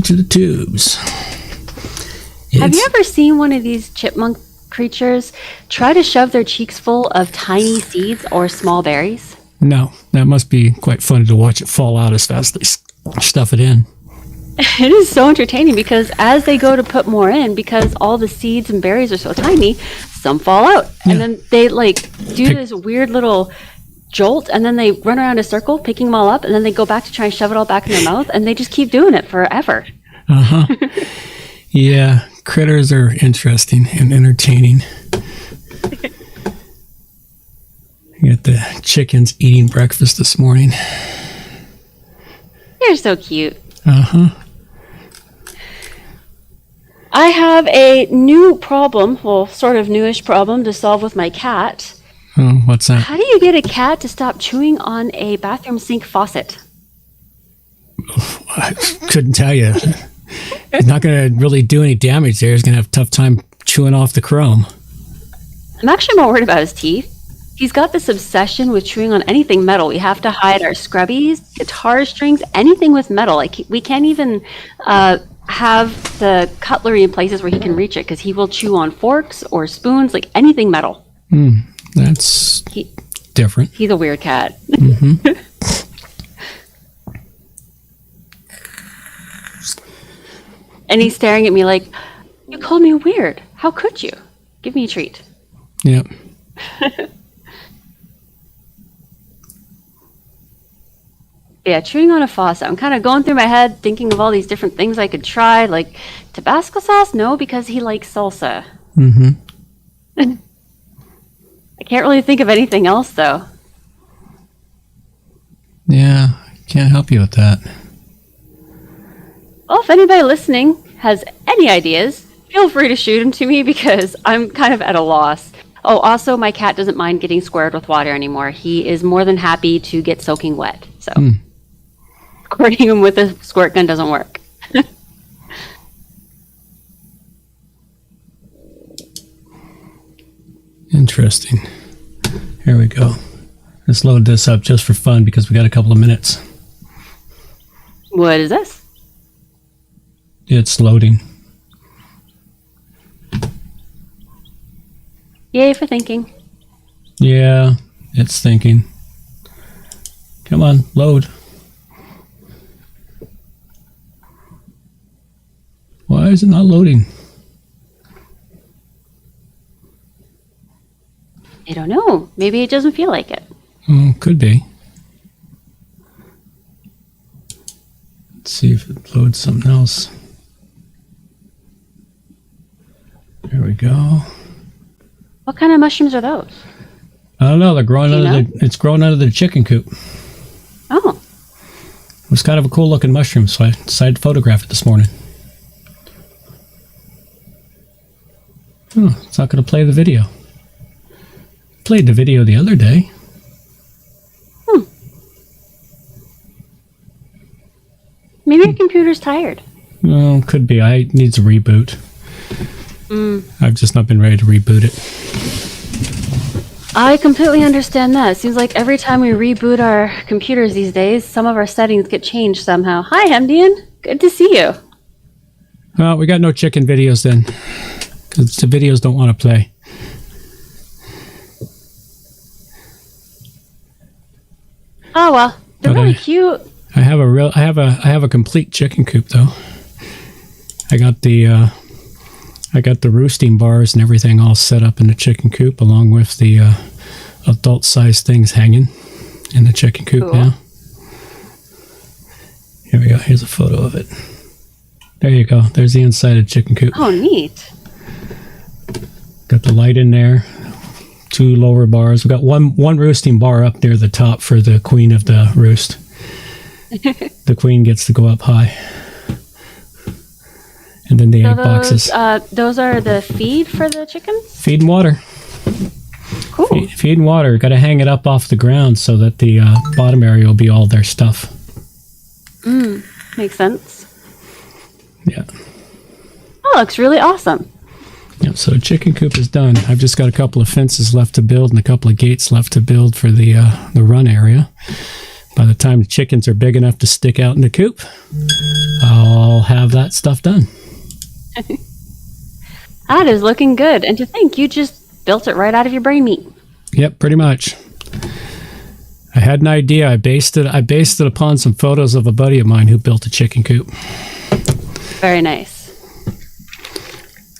to the tubes. Have you ever seen one of these chipmunk creatures try to shove their cheeks full of tiny seeds or small berries? No, that must be quite funny to watch it fall out as fast as they stuff it in. It is so entertaining because as they go to put more in, because all the seeds and berries are so tiny, some fall out. Yeah. And then they do this weird little jolt, and then they run around in a circle, picking them all up, and then they go back to try and shove it all back in their mouth, and they just keep doing it forever. Uh-huh. Yeah, critters are interesting and entertaining. I got the chickens eating breakfast this morning. You're so cute. Uh-huh. I have a new problem, well, sort of newish problem to solve with my cat. Oh, what's that? How do you get a cat to stop chewing on a bathroom sink faucet? I couldn't tell you. It's not going to really do any damage there. He's going to have a tough time chewing off the chrome. I'm actually more worried about his teeth. He's got this obsession with chewing on anything metal. We have to hide our scrubbies, guitar strings, anything with metal. We can't even have the cutlery in places where he can reach it because he will chew on forks or spoons, like anything metal. That's different. He's a weird cat. Mm-hmm. And he's staring at me like, you called me weird. How could you? Give me a treat. Yep. Yeah, chewing on a faucet. I'm kind of going through my head thinking of all these different things I could try. Like Tabasco sauce? No, because he likes salsa. Mm-hmm. I can't really think of anything else, though. Yeah, can't help you with that. Well, if anybody listening has any ideas, feel free to shoot them to me because I'm kind of at a loss. Oh, also, my cat doesn't mind getting squirted with water anymore. He is more than happy to get soaking wet. So, squirting him with a squirt gun doesn't work. Interesting. Here we go. Let's load this up just for fun because we got a couple of minutes. What is this? It's loading. Yay for thinking. Yeah, it's thinking. Come on, load. Why is it not loading? I don't know. Maybe it doesn't feel like it. Oh, could be. Let's see if it loads something else. There we go. What kind of mushrooms are those? I don't know. They're growing it's growing out of the chicken coop. Oh. It was kind of a cool looking mushroom, so I decided to photograph it this morning. Oh, it's not going to play the video. Played the video the other day. Maybe your computer's tired. Oh, could be. It needs a reboot. I've just not been ready to reboot it. I completely understand that. It seems like every time we reboot our computers these days, some of our settings get changed somehow. Hi, Hemdian. Good to see you. Well, we got no chicken videos then, because the videos don't want to play. Oh well, they're really cute. I have a complete chicken coop though. I got the roosting bars and everything all set up in the chicken coop, along with the adult-sized things hanging in the chicken coop now. Here we go. Here's a photo of it. There you go. There's the inside of the chicken coop. Oh, neat. Got the light in there. 2 lower bars. We got one roosting bar up near the top for the queen of the roost. The queen gets to go up high. And then the egg boxes. Those are the feed for the chickens? Feed and water. Cool. Feed and water. Got to hang it up off the ground so that the bottom area will be all their stuff. Makes sense. Yeah. Oh, looks really awesome. Yeah, so chicken coop is done. I've just got a couple of fences left to build and a couple of gates left to build for the run area. By the time the chickens are big enough to stick out in the coop, I'll have that stuff done. That is looking good. And to think, you just built it right out of your brain meat. Yep, pretty much. I had an idea. I based it upon some photos of a buddy of mine who built a chicken coop. Very nice.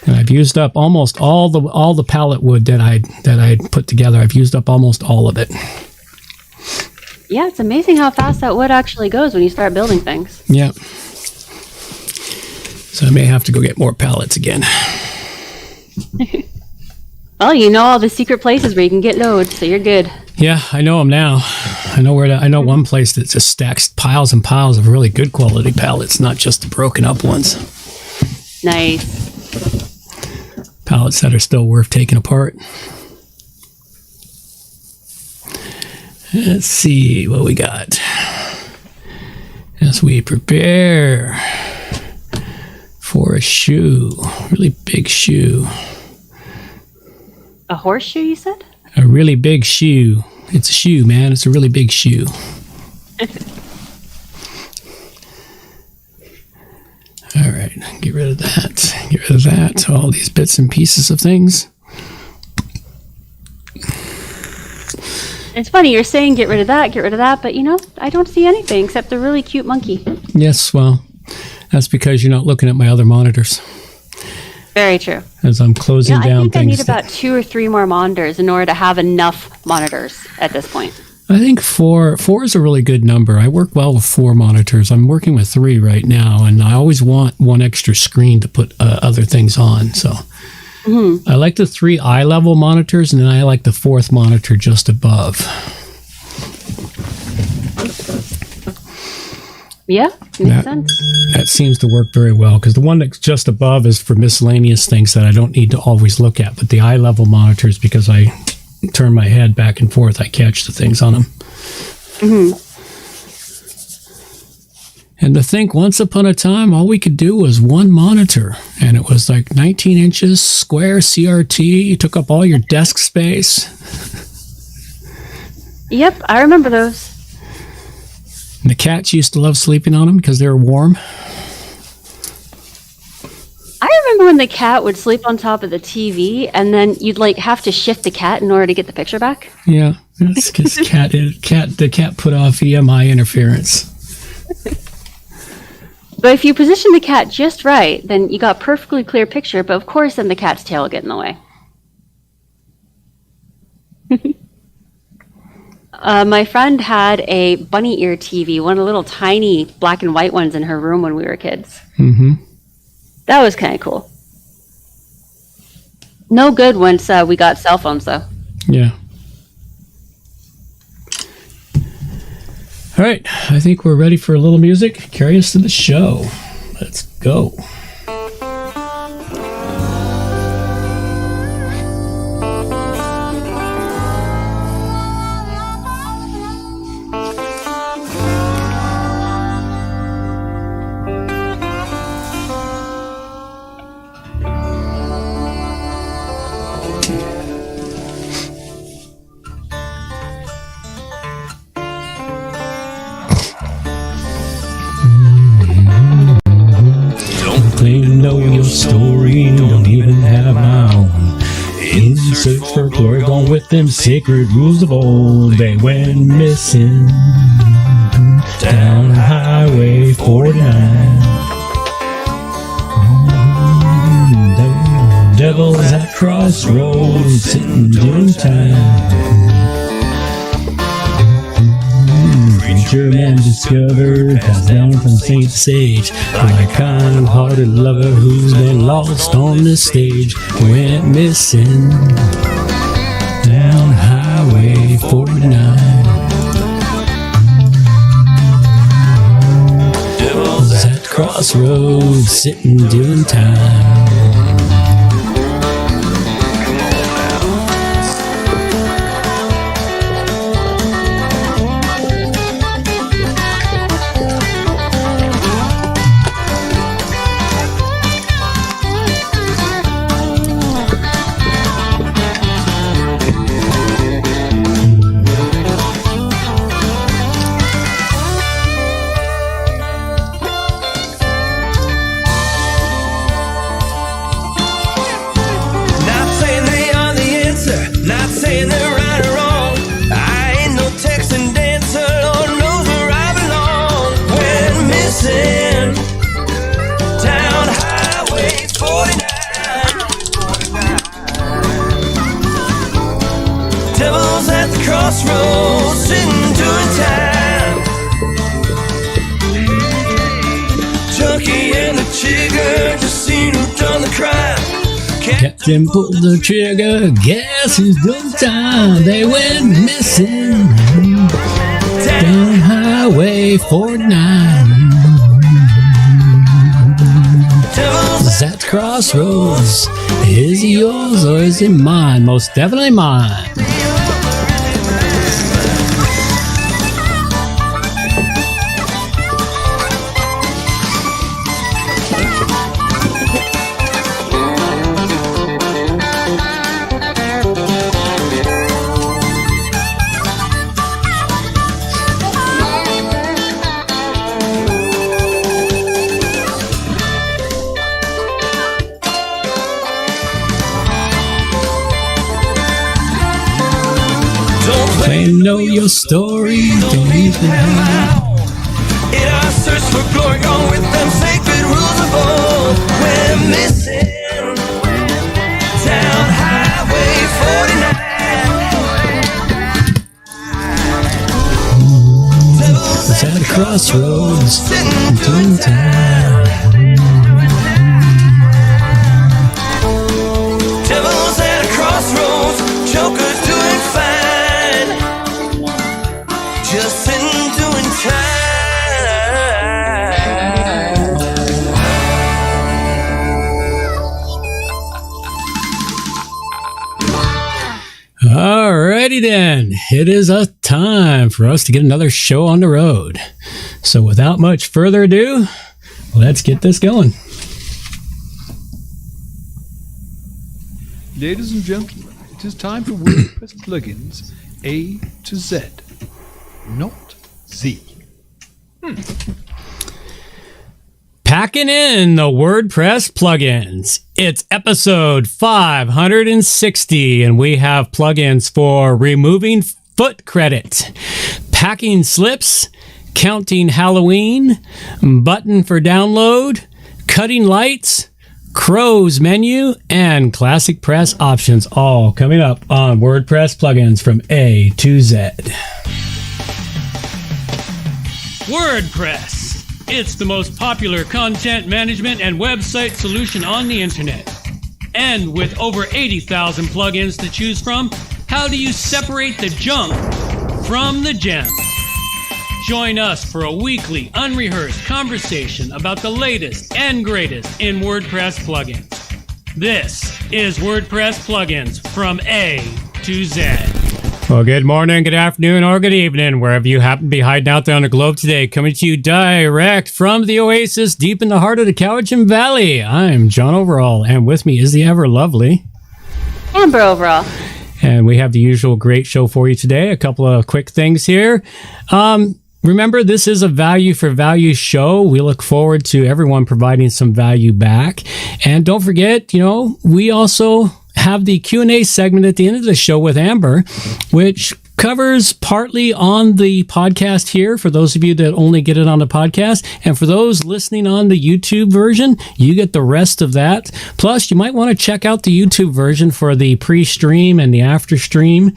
And I've used up almost all the pallet wood that I'd put together. I've used up almost all of it. Yeah, it's amazing how fast that wood actually goes when you start building things. Yeah. So I may have to go get more pallets again. Well, you know all the secret places where you can get loads, so you're good. Yeah, I know them now. I know one place that just stacks piles and piles of really good quality pallets, not just the broken up ones. Nice. Pallets that are still worth taking apart. Let's see what we got as we prepare for a shoe, really big shoe. A horseshoe, you said? A really big shoe. It's a shoe, man. It's a really big shoe. All right, get rid of that. Get rid of that. All these bits and pieces of things. It's funny, you're saying get rid of that, but you know, I don't see anything except the really cute monkey. Yes, well, that's because you're not looking at my other monitors. Very true. As I'm closing down things. I need about 2 or 3 more monitors in order to have enough monitors at this point. I think 4 is a really good number. I work well with 4 monitors. I'm working with 3 right now, and I always want one extra screen to put other things on. So I like the 3 eye-level monitors, and then I like the 4th monitor just above. Yeah, makes sense. That seems to work very well, because the one that's just above is for miscellaneous things that I don't need to always look at, but the eye-level monitors, because I turn my head back and forth, I catch the things on them. Mm-hmm. And to think, once upon a time, all we could do was one monitor, and it was like 19 inches, square CRT, took up all your desk space. Yep, I remember those. And the cats used to love sleeping on them because they were warm. I remember when the cat would sleep on top of the TV, and then you'd like have to shift the cat in order to get the picture back. Yeah, that's because the cat put off EMI interference. But if you position the cat just right, then you got perfectly clear picture, but of course then the cat's tail will get in the way. My friend had a bunny ear TV, one of the little tiny black and white ones in her room when we were kids. Mm-hmm. That was kind of cool. No good once we got cell phones, though. Yeah. All right, I think we're ready for a little music. Carry us to the show. Let's go. Story, don't even have my own. In search for glory, gone with them sacred rules of old. They went missing down Highway 49. The devil's at crossroads, sitting doing time. Preacher man discovered, passed down from saint to sage, like a kind-hearted lover who's been lost on this stage, went missing down Highway 49. Devil's at crossroads, sitting doing time. crossroads, sitting doing time. Junkie and the chigger, just seen who done the crime. Captain pulled the trigger, guess who's doing time? They went missing down Highway 49. That crossroads, is it yours or is it mine? Most definitely mine. They know your story, don't even know. In our search for glory, gone with them sacred rules of old. We're missing down Highway 49. It's at a crossroads, doing time. Devils at a crossroads, jokers doing fine. Just sitting doing time. Alrighty then, it is a time for us to get another show on the road. So without much further ado, let's get this going. Ladies and gentlemen, it is time for WordPress plugins A to Z, not Z. Packing in the WordPress plugins. It's episode 560, and we have plugins for removing foot credit, packing slips, counting Halloween, button for download, cutting lights, Crow's menu, and classic press options, all coming up on WordPress plugins from A to Z. WordPress. It's the most popular content management and website solution on the internet. And with over 80,000 plugins to choose from, how do you separate the junk from the gems? Join us for a weekly, unrehearsed conversation about the latest and greatest in WordPress plugins. This is WordPress plugins from A to Z. Well, good morning, good afternoon, or good evening, wherever you happen to be hiding out there on the globe today. Coming to you direct from the oasis deep in the heart of the Cowichan Valley. I'm John Overall, and with me is the ever lovely Amber Overall. And we have the usual great show for you today. A couple of quick things here. Remember, this is a value for value show. We look forward to everyone providing some value back. And don't forget, we also have the Q&A segment at the end of the show with Amber, which covers partly on the podcast here for those of you that only get it on the podcast. And for those listening on the YouTube version, you get the rest of that. Plus, you might want to check out the YouTube version for the pre-stream and the after-stream,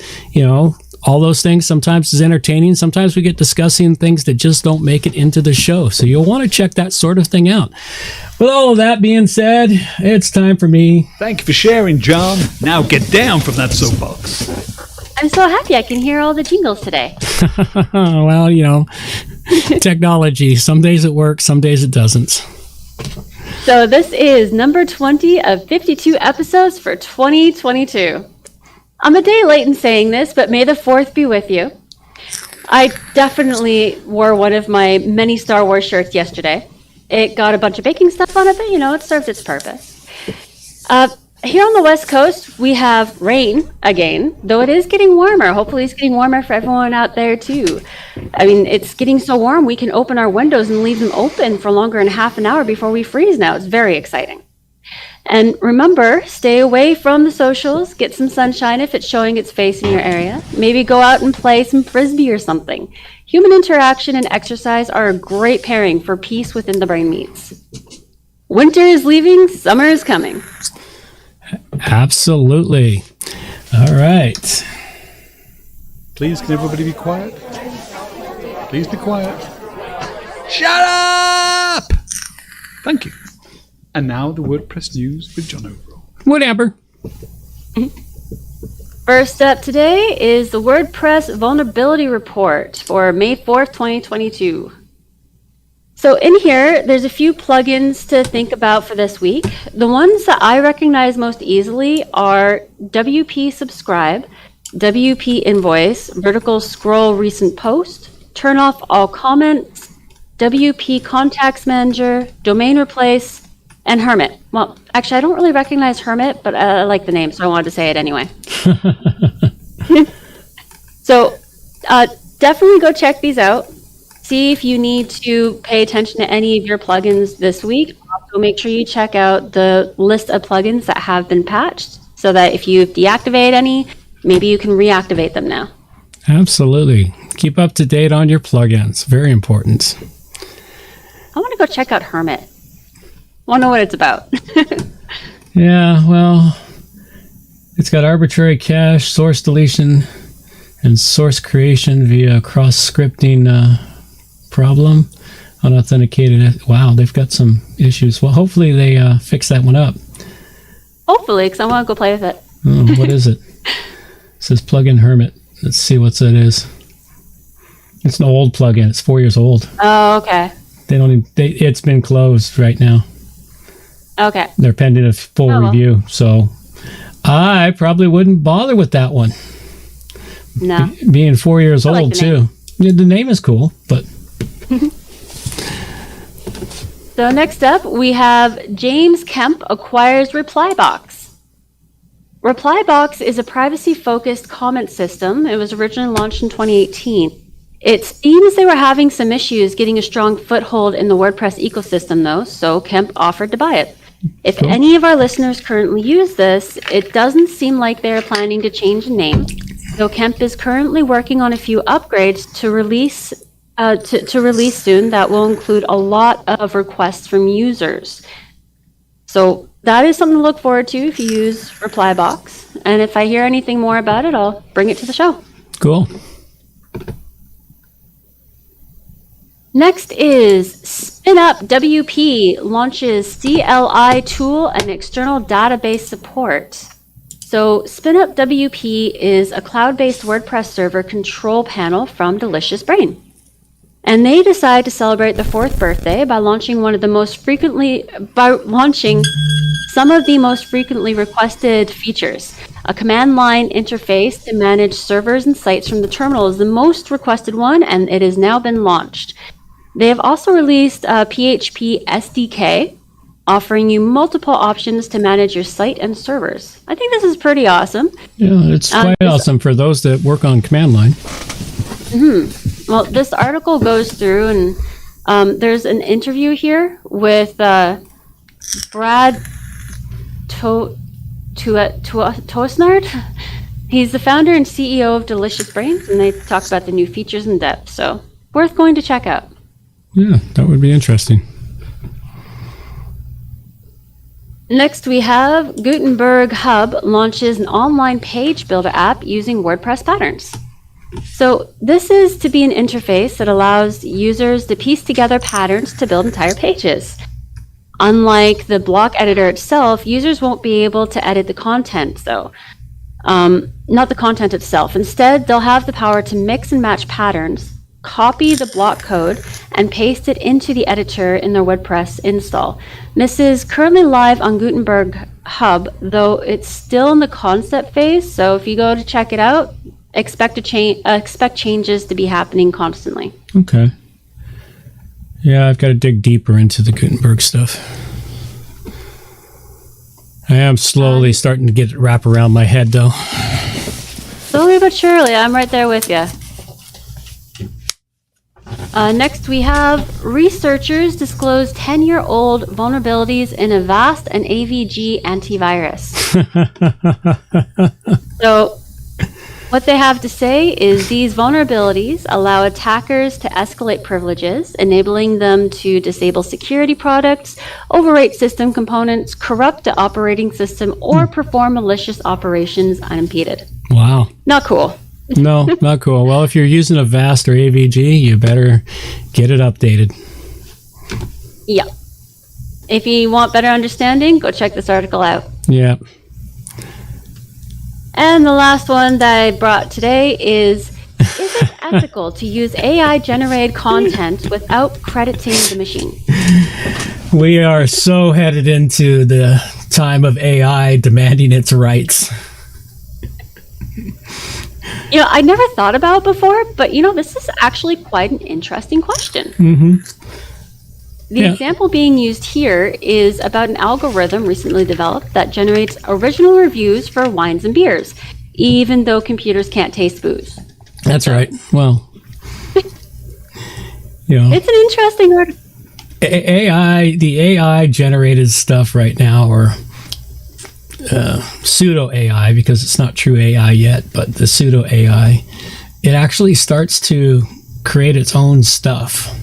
all those things. Sometimes is entertaining. Sometimes we get discussing things that just don't make it into the show. So you'll want to check that sort of thing out. With all of that being said, it's time for me. Thank you for sharing, John. Now get down from that soapbox. I'm so happy I can hear all the jingles today. Well, technology. Some days it works, some days it doesn't. So this is number 20 of 52 episodes for 2022. I'm a day late in saying this, but may the 4th be with you. I definitely wore one of my many Star Wars shirts yesterday. It got a bunch of baking stuff on it, but it served its purpose. Here on the West Coast, we have rain again, though it is getting warmer. Hopefully it's getting warmer for everyone out there too. I mean, it's getting so warm we can open our windows and leave them open for longer than half an hour before we freeze now. It's very exciting. And remember, stay away from the socials. Get some sunshine if it's showing its face in your area. Maybe go out and play some frisbee or something. Human interaction and exercise are a great pairing for peace within the brain meats. Winter is leaving, summer is coming. Absolutely. All right. Please, can everybody be quiet? Please be quiet. Shut up! Thank you. And now the WordPress news with John Overall. Whatever. First up today is the WordPress vulnerability report for May 4th, 2022. So in here, there's a few plugins to think about for this week. The ones that I recognize most easily are WP Subscribe, WP Invoice, Vertical Scroll Recent Post, Turn Off All Comments, WP Contacts Manager, Domain Replace, and Hermit. Well, actually, I don't really recognize Hermit, but I like the name, so I wanted to say it anyway. So definitely go check these out. See if you need to pay attention to any of your plugins this week. Also, make sure you check out the list of plugins that have been patched so that if you deactivate any, maybe you can reactivate them now. Absolutely. Keep up to date on your plugins. Very important. I want to go check out Hermit. Want to know what it's about. Yeah, well, it's got arbitrary cache, source deletion, and source creation via cross-scripting problem. Unauthenticated. Wow, they've got some issues. Well, hopefully they fix that one up. Hopefully, because I want to go play with it. Oh, what is it? It says plugin Hermit. Let's see what it is. It's an old plugin. It's 4 years old. Oh, okay. It's been closed right now. Okay. They're pending a full review, so I probably wouldn't bother with that one. No. Being 4 years I like old the too. name. Yeah, the name is cool, but So next up, we have James Kemp acquires ReplyBox. ReplyBox is a privacy-focused comment system. It was originally launched in 2018. It seems they were having some issues getting a strong foothold in the WordPress ecosystem, though, so Kemp offered to buy it. If any of our listeners currently use this, it doesn't seem like they're planning to change the name. So Kemp is currently working on a few upgrades to release soon that will include a lot of requests from users. So that is something to look forward to if you use ReplyBox. And if I hear anything more about it, I'll bring it to the show. cool. Next is SpinUp WP launches CLI tool and external database support. So SpinUp WP is a cloud-based WordPress server control panel from Delicious Brain. And they decide to celebrate their 4th birthday by launching some of the most frequently requested features. A command line interface to manage servers and sites from the terminal is the most requested one, and it has now been launched. They have also released a PHP SDK, offering you multiple options to manage your site and servers. I think this is pretty awesome. Yeah, it's quite awesome for those that work on command line. Well, this article goes through, and there's an interview here with Brad Tosnard. He's the founder and CEO of Delicious Brains, and they talk about the new features in depth. So, worth going to check out. Yeah, that would be interesting. Next, we have Gutenberg Hub launches an online page builder app using WordPress patterns. So this is to be an interface that allows users to piece together patterns to build entire pages. Unlike the block editor itself, users won't be able to edit the content, though. Not the content itself. Instead, they'll have the power to mix and match patterns, copy the block code, and paste it into the editor in their WordPress install. This is currently live on Gutenberg Hub, though it's still in the concept phase, so if you go to check it out, expect changes to be happening constantly. Okay. Yeah, I've got to dig deeper into the Gutenberg stuff. I am slowly starting to get it wrap around my head, though. Slowly but surely, I'm right there with you. Next, we have researchers disclose 10-year-old vulnerabilities in Avast and AVG antivirus. So, what they have to say is these vulnerabilities allow attackers to escalate privileges, enabling them to disable security products, overwrite system components, corrupt the operating system, or perform malicious operations unimpeded. Wow. Not cool. No, not cool. Well, if you're using Avast or AVG, you better get it updated. Yeah. If you want better understanding, go check this article out. Yeah. And the last one that I brought today is it ethical to use AI-generated content without crediting the machine? We are so headed into the time of AI demanding its rights. You know, I never thought about it before, but this is actually quite an interesting question. Mm-hmm. The example being used here is about an algorithm recently developed that generates original reviews for wines and beers, even though computers can't taste booze. That's right. Well, it's an interesting word. The AI generated stuff right now, or pseudo AI, because it's not true AI yet, but the pseudo AI, it actually starts to create its own stuff.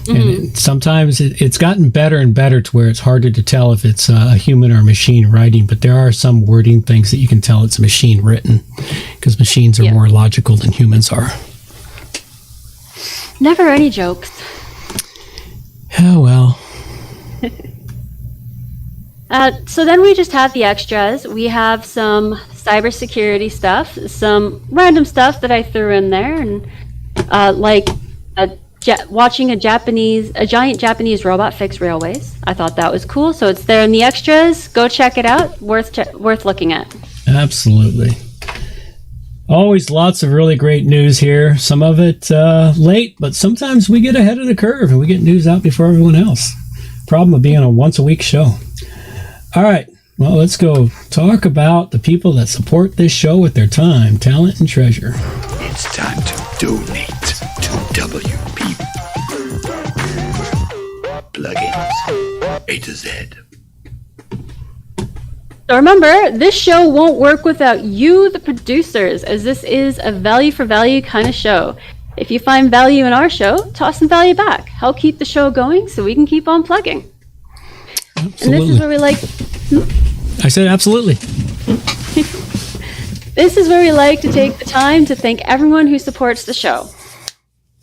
And sometimes it's gotten better and better to where it's harder to tell if it's a human or a machine writing, but there are some wording things that you can tell it's a machine written, because machines are more logical than humans are. Never any jokes. Oh, well. So then we just have the extras. We have some cybersecurity stuff, some random stuff that I threw in there, and watching a giant Japanese robot fix railways. I thought that was cool, so it's there in the extras. Go check it out. Worth looking at. Absolutely. Always lots of really great news here. Some of it late, but sometimes we get ahead of the curve and we get news out before everyone else. Problem of being a once-a-week show. All right. Well, let's go talk about the people that support this show with their time, talent, and treasure. It's time to donate to WP Plugins A to Z. So remember, this show won't work without you, the producers, as this is a value for value kind of show. If you find value in our show, toss some value back. Help keep the show going so we can keep on plugging. Absolutely. And this is where we like... I said absolutely. This is where we like to take the time to thank everyone who supports the show.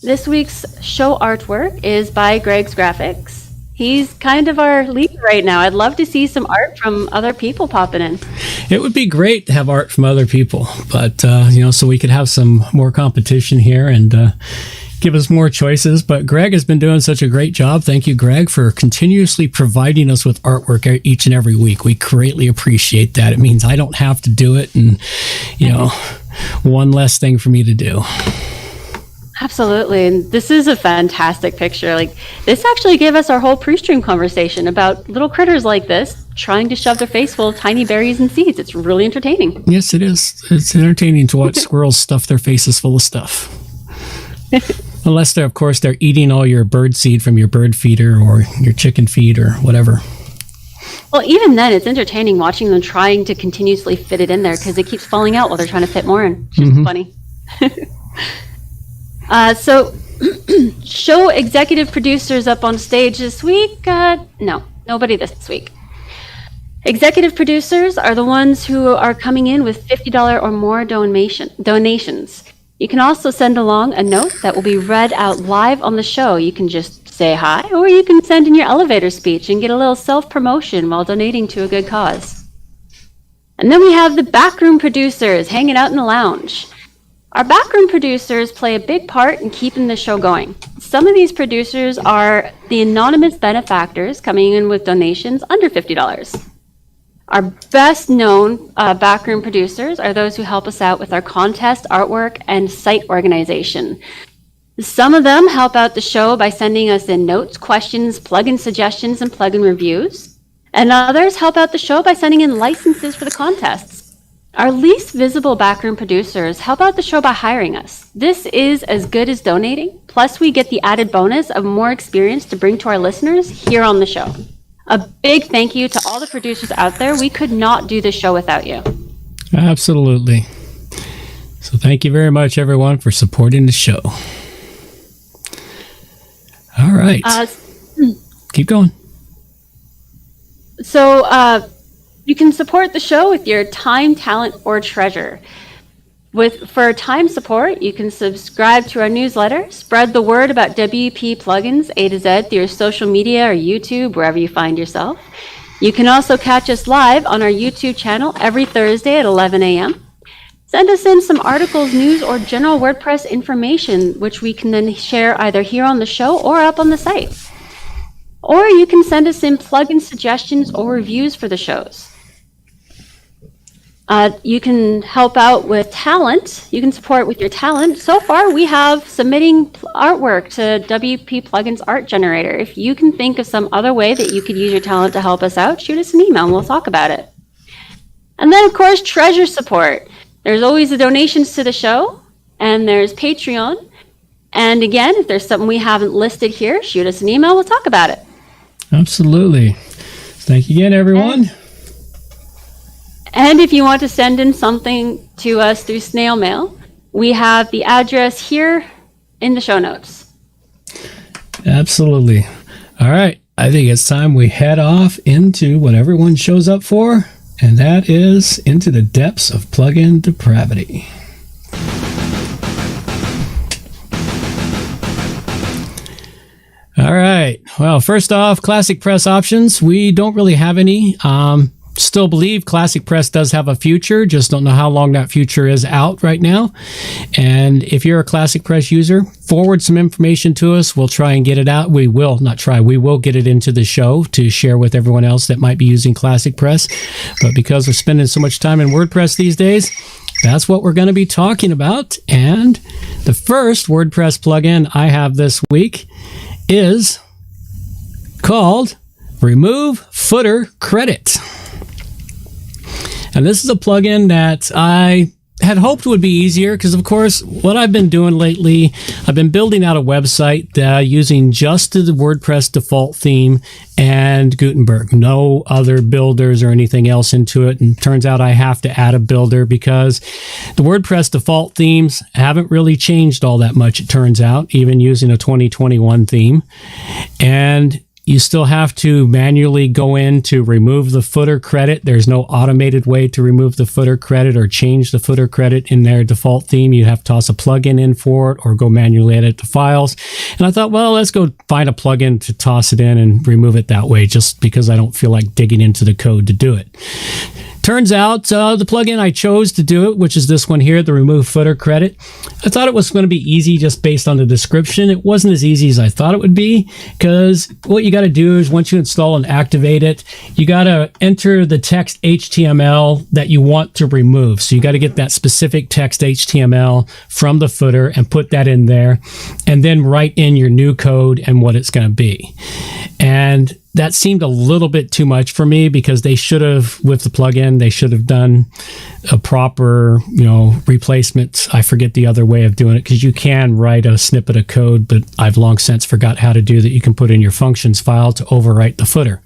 This week's show artwork is by Greg's Graphics. He's kind of our leader right now. I'd love to see some art from other people popping in. It would be great to have art from other people, but, so we could have some more competition here and give us more choices. But Greg has been doing such a great job. Thank you, Greg, for continuously providing us with artwork each and every week. We greatly appreciate that. It means I don't have to do it, and, one less thing for me to do. Absolutely. And this is a fantastic picture. This actually gave us our whole pre-stream conversation about little critters like this trying to shove their face full of tiny berries and seeds. It's really entertaining. Yes, it is. It's entertaining to watch squirrels stuff their faces full of stuff. Unless they're eating all your bird seed from your bird feeder or your chicken feed or whatever. Well, even then, it's entertaining watching them trying to continuously fit it in there because it keeps falling out while they're trying to fit more in. It's just funny. So, show executive producers up on stage this week? No, nobody this week. Executive producers are the ones who are coming in with $50 or more donations. You can also send along a note that will be read out live on the show. You can just say hi, or you can send in your elevator speech and get a little self-promotion while donating to a good cause. And then we have the backroom producers hanging out in the lounge. Our backroom producers play a big part in keeping the show going. Some of these producers are the anonymous benefactors coming in with donations under $50. Our best known backroom producers are those who help us out with our contest, artwork, and site organization. Some of them help out the show by sending us in notes, questions, plugin suggestions, and plugin reviews. And others help out the show by sending in licenses for the contests. Our least visible backroom producers help out the show by hiring us. This is as good as donating, plus we get the added bonus of more experience to bring to our listeners here on the show. A big thank you to all the producers out there. We could not do this show without you. Absolutely. So thank you very much, everyone, for supporting the show. All right. Keep going. So you can support the show with your time, talent, or treasure. For time support, you can subscribe to our newsletter, spread the word about WP plugins A to Z through your social media or YouTube, wherever you find yourself. You can also catch us live on our YouTube channel every Thursday at 11 a.m. Send us in some articles, news, or general WordPress information, which we can then share either here on the show or up on the site. Or you can send us in plugin suggestions or reviews for the shows. You can help out with talent. You can support with your talent. So far, we have submitting artwork to WP Plugins Art Generator. If you can think of some other way that you could use your talent to help us out, shoot us an email and we'll talk about it. And then, of course, treasure support. There's always the donations to the show, and there's Patreon. And again, if there's something we haven't listed here, shoot us an email. We'll talk about it. Absolutely. Thank you again, everyone. And if you want to send in something to us through snail mail, we have the address here in the show notes. Absolutely. All right. I think it's time we head off into what everyone shows up for, and that is into the depths of plugin depravity. All right. Well, first off, Classic Press options. We don't really have any. Still believe Classic Press does have a future, just don't know how long that future is out right now. And if you're a Classic Press user, forward some information to us. We'll try and get it out. We will get it into the show to share with everyone else that might be using Classic Press. But because we're spending so much time in WordPress these days, that's what we're going to be talking about. And the first WordPress plugin I have this week is called Remove Footer Credit. And this is a plugin that I had hoped would be easier because, of course, what I've been doing lately, I've been building out a website using just the WordPress default theme and Gutenberg, no other builders or anything else into it. And it turns out I have to add a builder because the WordPress default themes haven't really changed all that much, it turns out, even using a 2021 theme. And you still have to manually go in to remove the footer credit. There's no automated way to remove the footer credit or change the footer credit in their default theme. You have to toss a plugin in for it or go manually edit the files. And I thought, well, let's go find a plugin to toss it in and remove it that way, just because I don't feel like digging into the code to do it. Turns out the plugin I chose to do it, which is this one here, the Remove Footer Credit, I thought it was going to be easy just based on the description. It wasn't as easy as I thought it would be, because what you got to do is once you install and activate it, you got to enter the text HTML that you want to remove. So you got to get that specific text HTML from the footer and put that in there, and then write in your new code and what it's going to be. And that seemed a little bit too much for me, because they should have, with the plugin, they should have done a proper, replacement. I forget the other way of doing it, because you can write a snippet of code, but I've long since forgot how to do that. You can put in your functions file to overwrite the footer.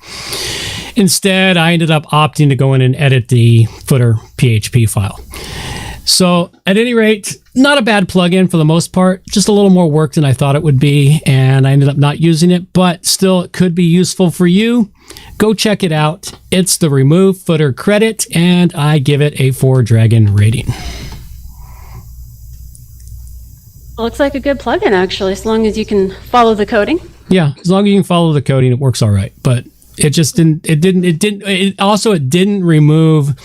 Instead, I ended up opting to go in and edit the footer PHP file. So at any rate, not a bad plugin for the most part, just a little more work than I thought it would be, and I ended up not using it, but still it could be useful for you. Go check it out. It's the Remove Footer Credit, and I give it a 4-dragon rating. Looks like a good plugin, actually, as long as you can follow the coding. Yeah, as long as you can follow the coding, it works all right. But it just didn't remove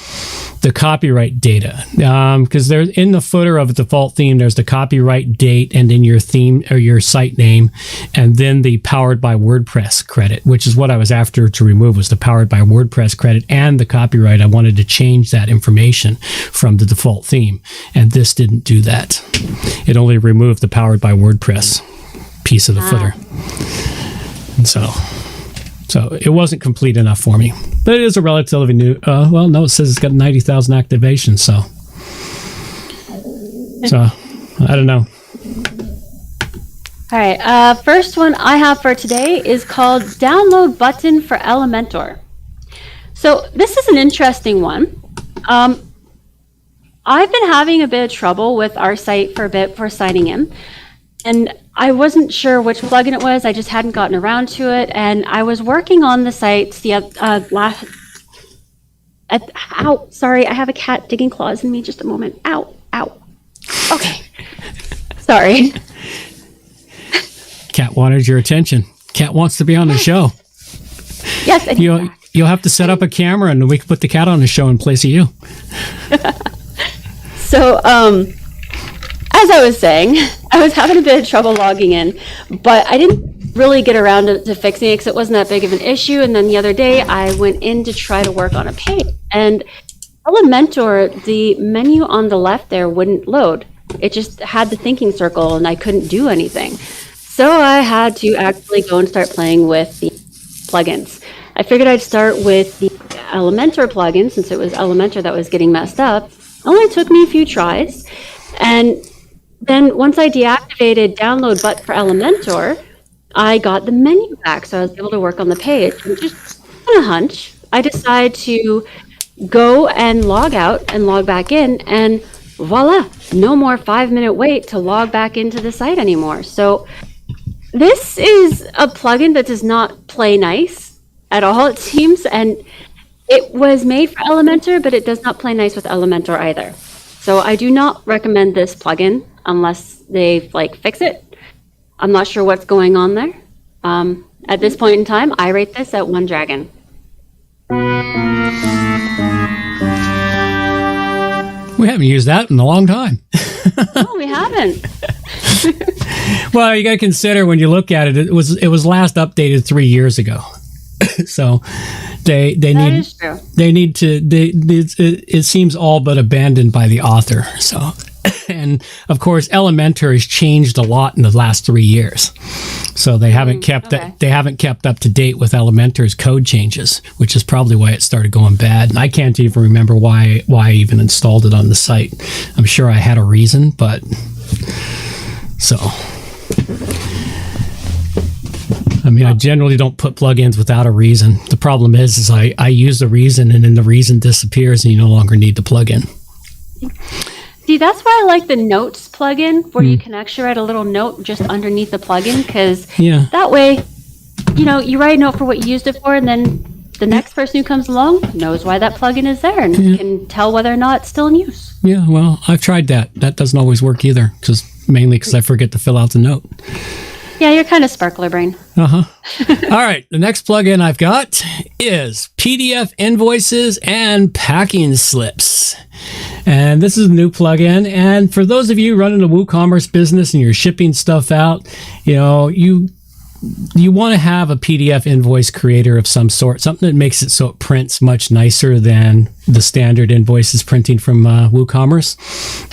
the copyright data, because there's in the footer of a default theme, there's the copyright date and then your theme or your site name, and then the Powered by WordPress credit, which is what I was after to remove, was the Powered by WordPress credit and the copyright. I wanted to change that information from the default theme, and this didn't do that. It only removed the Powered by WordPress piece of the footer. And so it wasn't complete enough for me, but it is a relatively new, it says it's got 90,000 activations. So I don't know. All right. First one I have for today is called Download Button for Elementor. So this is an interesting one. I've been having a bit of trouble with our site for a bit for signing in. And I wasn't sure which plugin it was. I just hadn't gotten around to it. And I was working on the site ow, sorry, I have a cat digging claws in me. Just a moment. Ow. Okay. Sorry. Kat wanted your attention. Kat wants to be on the show. Yes. And You'll have to set up a camera and we can put the cat on the show in place of you. So, as I was saying, I was having a bit of trouble logging in, but I didn't really get around to fixing it because it wasn't that big of an issue. And then the other day, I went in to try to work on a page. And Elementor, the menu on the left there wouldn't load. It just had the thinking circle, and I couldn't do anything. So I had to actually go and start playing with the plugins. I figured I'd start with the Elementor plugin, since it was Elementor that was getting messed up. It only took me a few tries. And then once I deactivated download button for Elementor, I got the menu back, so I was able to work on the page. And just on a hunch, I decided to go and log out and log back in, and voila, no more 5-minute wait to log back into the site anymore. So this is a plugin that does not play nice at all, it seems, and it was made for Elementor, but it does not play nice with Elementor either. So I do not recommend this plugin unless they fix it. I'm not sure what's going on there. At this point in time, I rate this at 1 dragon. We haven't used that in a long time. No, we haven't. Well, you got to consider when you look at it, it was last updated 3 years ago. So it seems all but abandoned by the author. So, and of course, Elementor has changed a lot in the last 3 years. So they haven't kept up to date with Elementor's code changes, which is probably why it started going bad. And I can't even remember why I even installed it on the site. I'm sure I had a reason, but so. I mean, I generally don't put plugins without a reason. The problem is I use the reason, and then the reason disappears, and you no longer need the plugin. See, that's why I like the Notes plugin, where you can actually write a little note just underneath the plugin, because that way, you write a note for what you used it for, and then the next person who comes along knows why that plugin is there and can tell whether or not it's still in use. Yeah, well, I've tried that. That doesn't always work either, mainly because I forget to fill out the note. Yeah, you're kind of sparkler brain. All right, the next plugin I've got is PDF invoices and packing slips. And this is a new plugin. And for those of you running a WooCommerce business and you're shipping stuff out, you want to have a PDF invoice creator of some sort, something that makes it so it prints much nicer than the standard invoices printing from WooCommerce.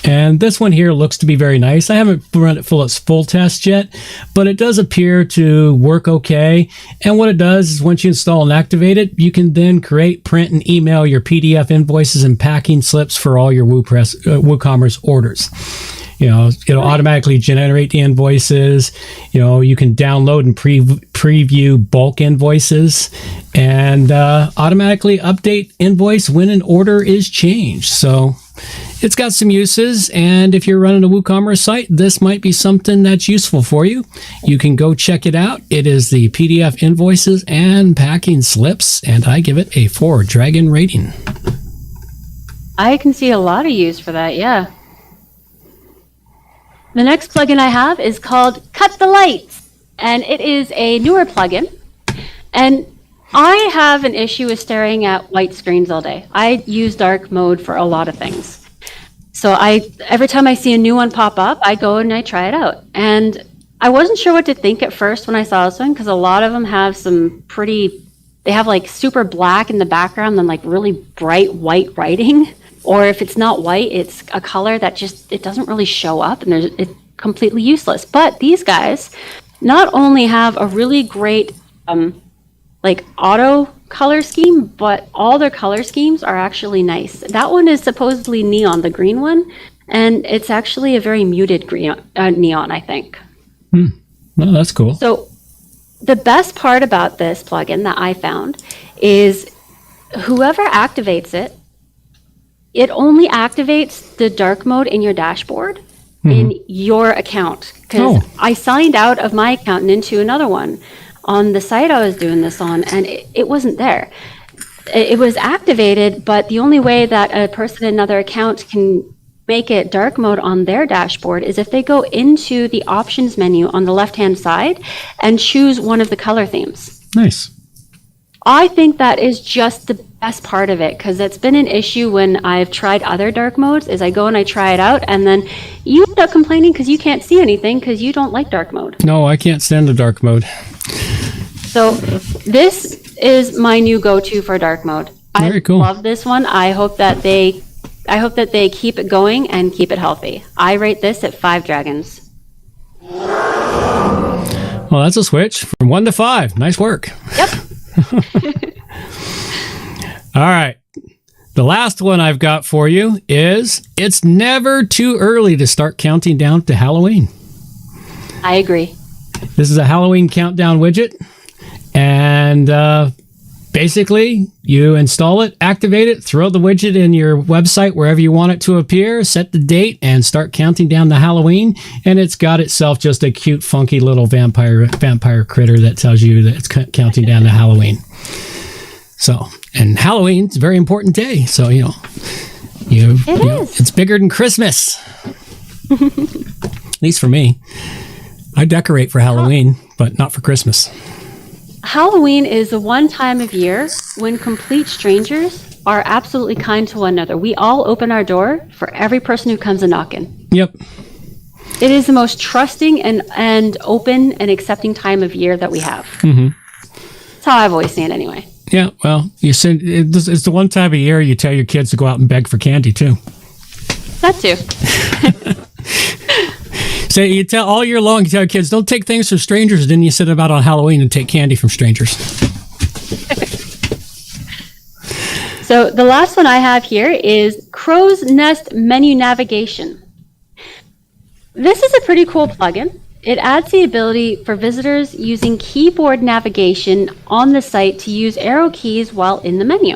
And this one here looks to be very nice. I haven't run it full test yet, but it does appear to work okay. And what it does is once you install and activate it, you can then create, print, and email your PDF invoices and packing slips for all your WooCommerce orders. It'll automatically generate the invoices. You can download and preview bulk invoices and automatically update invoice when an order is changed. So it's got some uses. And if you're running a WooCommerce site, this might be something that's useful for you. You can go check it out. It is the PDF invoices and packing slips. And I give it a 4 dragon rating. I can see a lot of use for that. Yeah. The next plugin I have is called Cut the Lights, and it is a newer plugin. And I have an issue with staring at white screens all day. I use dark mode for a lot of things. So every time I see a new one pop up, I go and I try it out. And I wasn't sure what to think at first when I saw this one, because a lot of them have they have super black in the background and really bright white writing. Or if it's not white, it's a color that it doesn't really show up, and it's completely useless. But these guys not only have a really great auto color scheme, but all their color schemes are actually nice. That one is supposedly neon, the green one, and it's actually a very muted green neon, I think. Well, that's cool. So the best part about this plugin that I found is whoever activates it, it only activates the dark mode in your dashboard in your account. Because I signed out of my account and into another one on the site I was doing this on, and it wasn't there. It was activated, but the only way that a person in another account can make it dark mode on their dashboard is if they go into the options menu on the left-hand side and choose one of the color themes. Nice. I think that is just the best part of it, because it's been an issue when I've tried other dark modes, is I go and I try it out, and then you end up complaining because you can't see anything because you don't like dark mode. No, I can't stand the dark mode. So this is my new go-to for dark mode. Very cool. I love this one. I hope that they keep it going and keep it healthy. I rate this at 5 dragons. Well, that's a switch from 1 to 5. Nice work. Yep. All right. The last one I've got for you is it's never too early to start counting down to Halloween. I agree. This is a Halloween countdown widget. And basically, you install it, activate it, throw the widget in your website wherever you want it to appear, set the date, and start counting down to Halloween. And it's got itself just a cute, funky little vampire critter that tells you that it's counting down to Halloween. So, and Halloween's a very important day. So, it's bigger than Christmas. At least for me. I decorate for Halloween, but not for Christmas. Halloween is the one time of year when complete strangers are absolutely kind to one another. We all open our door for every person who comes a knocking. Yep. It is the most trusting and open and accepting time of year that we have. Mm-hmm. That's how I've always seen it anyway. Yeah, well, it's the one time of year you tell your kids to go out and beg for candy, too. That too. So you tell all year long, you tell your kids, don't take things from strangers, then you sit them out on Halloween and take candy from strangers. So the last one I have here is Crow's Nest Menu Navigation. This is a pretty cool plugin. It adds the ability for visitors using keyboard navigation on the site to use arrow keys while in the menu.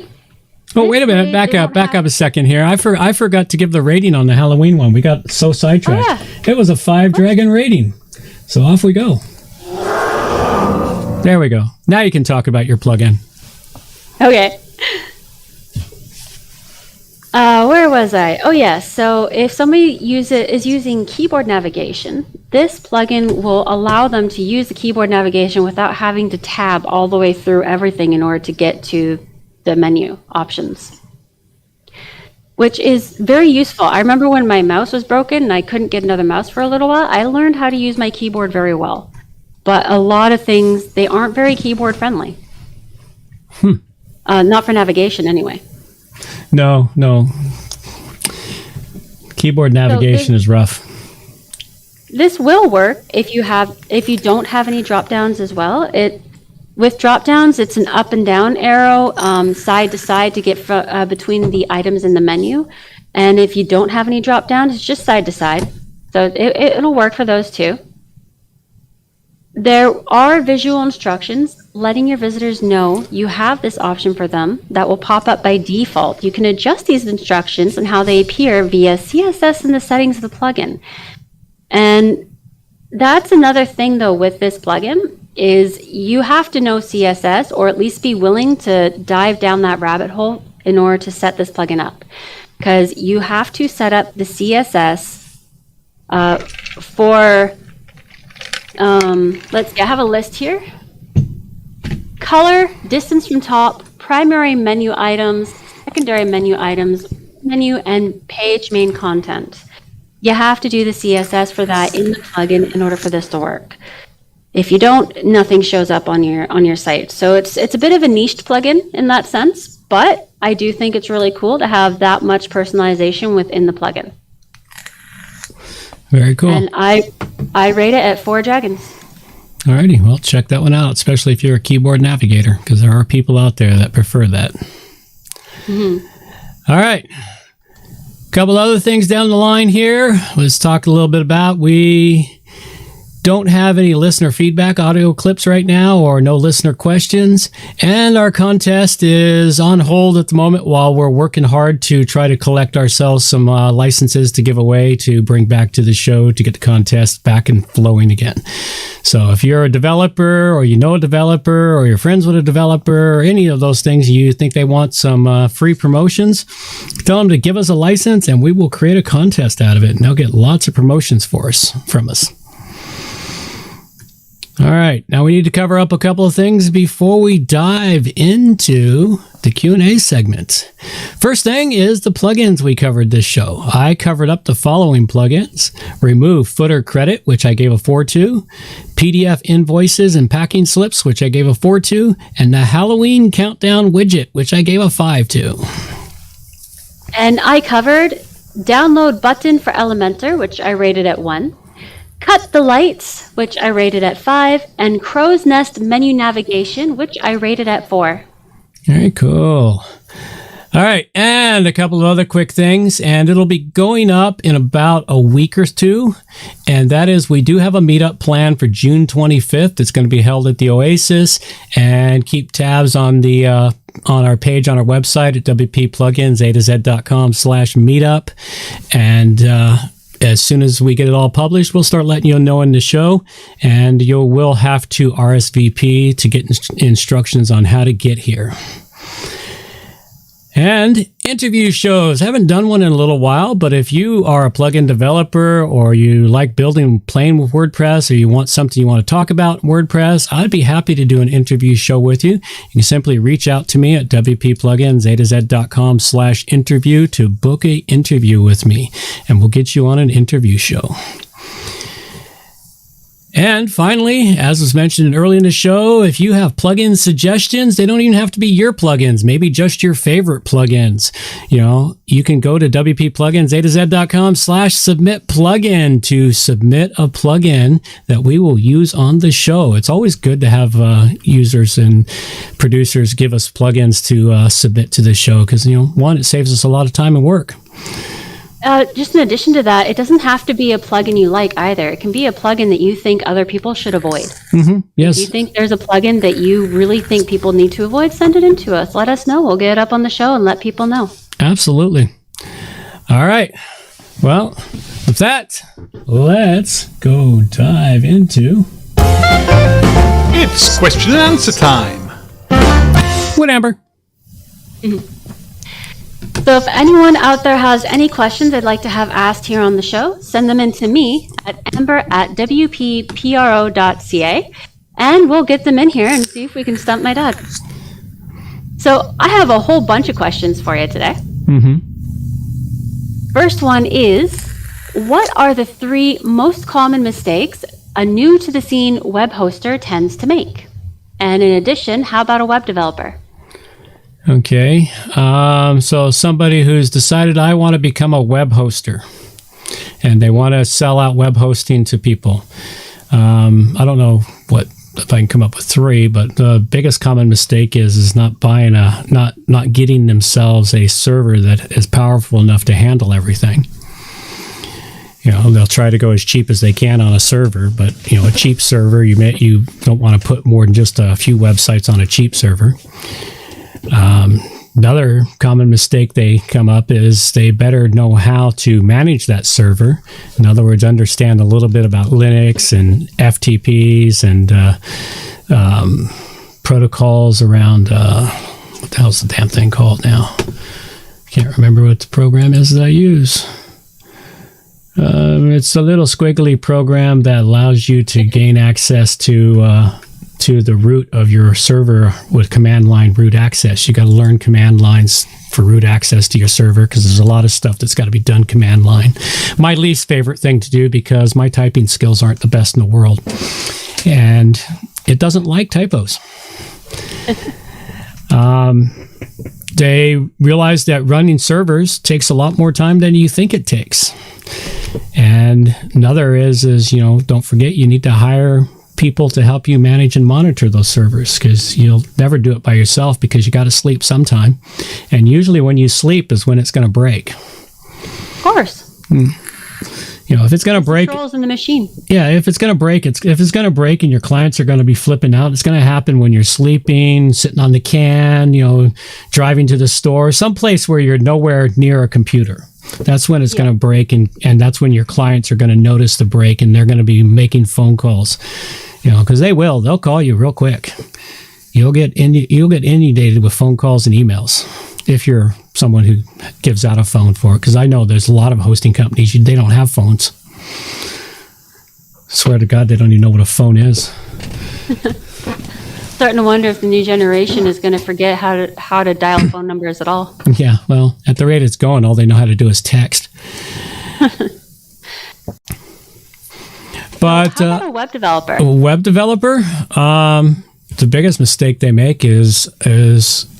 Oh, wait a minute. Back up a second here. I forgot to give the rating on the Halloween one. We got so sidetracked. Oh, yeah. It was a 5 dragon rating. So off we go. There we go. Now you can talk about your plugin. Okay. Where was I? Oh, yeah. So if somebody is using keyboard navigation, this plugin will allow them to use the keyboard navigation without having to tab all the way through everything in order to get to the menu options, which is very useful. I remember when my mouse was broken and I couldn't get another mouse for a little while, I learned how to use my keyboard very well. But a lot of things, they aren't very keyboard friendly. Not for navigation anyway. No. Keyboard navigation is rough. This will work if you don't have any drop downs as well. With drop downs, it's an up and down arrow, side to side to get between the items in the menu. And if you don't have any drop downs, it's just side to side. So it'll work for those too. There are visual instructions letting your visitors know you have this option for them that will pop up by default. You can adjust these instructions and how they appear via CSS in the settings of the plugin. And that's another thing though with this plugin is you have to know CSS or at least be willing to dive down that rabbit hole in order to set this plugin up. Because you have to set up the CSS for let's see, I have a list here. Color, distance from top, primary menu items, secondary menu items, menu, and page main content. You have to do the CSS for that in the plugin in order for this to work. If you don't, nothing shows up on your site. So it's a bit of a niched plugin in that sense, but I do think it's really cool to have that much personalization within the plugin. Very cool. And I rate it at 4 dragons. Alrighty, well, check that one out, especially if you're a keyboard navigator, because there are people out there that prefer that. Mm-hmm. All right. A couple other things down the line here. Let's talk a little bit about don't have any listener feedback audio clips right now or no listener questions. And our contest is on hold at the moment while we're working hard to try to collect ourselves some licenses to give away to bring back to the show to get the contest back and flowing again. So if you're a developer or you know a developer or you're friends with a developer or any of those things, you think they want some free promotions, tell them to give us a license and we will create a contest out of it. And they'll get lots of promotions from us. All right, now we need to cover up a couple of things before we dive into the Q&A segment. First thing is the plugins we covered this show. I covered up the following plugins: Remove Footer Credit, which I gave a 4 to, PDF Invoices and Packing Slips, which I gave a 4 to, and the Halloween Countdown Widget, which I gave a 5 to. And I covered Download Button for Elementor, which I rated at 1. Cut the Lights, which I rated at 5, and Crow's Nest Menu Navigation, which I rated at 4. Very cool. All right, and a couple of other quick things, and it'll be going up in about a week or two, and that is we do have a meetup plan for June 25th. It's going to be held at the Oasis, and keep tabs on the on our page on our website at wpplugins.com/meetup, and as soon as we get it all published, we'll start letting you know in the show, and you will have to RSVP to get instructions on how to get here. And interview shows. I haven't done one in a little while, but if you are a plugin developer or you like playing with WordPress, or you want something you want to talk about in WordPress, I'd be happy to do an interview show with you. You can simply reach out to me at wpplugins.com/interview to book an interview with me, and we'll get you on an interview show. And finally, as was mentioned early in the show, if you have plugin suggestions, they don't even have to be your plugins, maybe just your favorite plugins. You know, you can go to wpplugins.com/submit plugin to submit a plugin that we will use on the show. It's always good to have users and producers give us plugins to submit to the show because, you know, one, it saves us a lot of time and work. Just in addition to that, it doesn't have to be a plugin you like either. It can be a plugin that you think other people should avoid. Mm-hmm. Yes. If you think there's a plugin that you really think people need to avoid, send it in to us. Let us know. We'll get it up on the show and let people know. Absolutely. All right. Well, with that, let's go dive into... It's question and answer time. With Amber. Mm-hmm. So if anyone out there has any questions they'd like to have asked here on the show, send them in to me at amber@wppro.ca, and we'll get them in here and see if we can stump my dad. So I have a whole bunch of questions for you today. Mm-hmm. First one is, what are the 3 most common mistakes a new-to-the-scene web hoster tends to make? And in addition, how about a web developer? Okay, so somebody who's decided I want to become a web hoster and they want to sell out web hosting to people. I don't know if I can come up with 3, but the biggest common mistake is not buying not getting themselves a server that is powerful enough to handle everything. You know, they'll try to go as cheap as they can on a server, but you know, a cheap server, you don't want to put more than just a few websites on a cheap server. Another common mistake they come up is they better know how to manage that server. In other words, understand a little bit about Linux and FTPs and protocols around, what the hell's the damn thing called now? Can't remember what the program is that I use. It's a little squiggly program that allows you to gain access to the root of your server with command line root access. You got to learn command lines for root access to your server because there's a lot of stuff that's got to be done command line. My least favorite thing to do because my typing skills aren't the best in the world. And it doesn't like typos. They realize that running servers takes a lot more time than you think it takes. And another is, you know, don't forget you need to hire people to help you manage and monitor those servers because you'll never do it by yourself because you got to sleep sometime. And usually when you sleep is when it's going to break. Of course. You If it's going to break, Controls in the machine. yeah, if it's going to break, if it's going to break and your clients are going to be flipping out, it's going to happen when you're sleeping, sitting on the can, driving to the store, someplace where you're nowhere near a computer. That's when it's going to break, and that's when your clients are going to notice the break, and they're going to be making phone calls, because they'll call you real quick. You'll get inundated with phone calls and emails if you're someone who gives out a phone for it. Because I know there's a lot of hosting companies, they don't have phones. Swear to God, they don't even know what a phone is. Starting to wonder if the new generation is going to forget how to dial phone numbers at all. Yeah, well, at the rate it's going, all they know how to do is text. But How about a web developer? a web developer, the biggest mistake they make is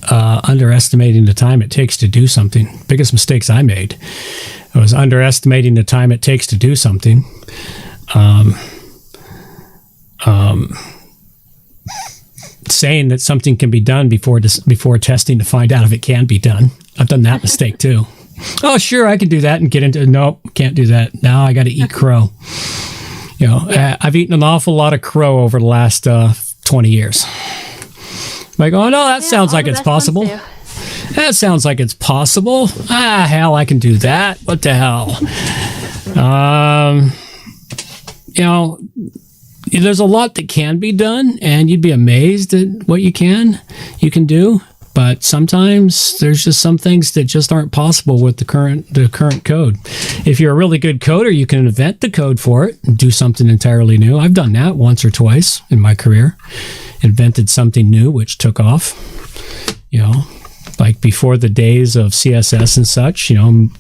underestimating the time it takes to do something. Biggest mistakes I made was underestimating the time it takes to do something. Saying that something can be done before testing to find out if it can be done. I've done that mistake too. Oh, sure, I can do that and get into. Nope, can't do that. Now I got to eat crow. I've eaten an awful lot of crow over the last 20 years. Like, oh no, that sounds like it's possible. That sounds like it's possible. Hell, I can do that. What the hell? There's a lot that can be done, and you'd be amazed at what you can do. But sometimes there's just some things that just aren't possible with the current code. If you're a really good coder, you can invent the code for it and do something entirely new. I've done that once or twice in my career. Invented something new which took off. Like before the days of CSS and such,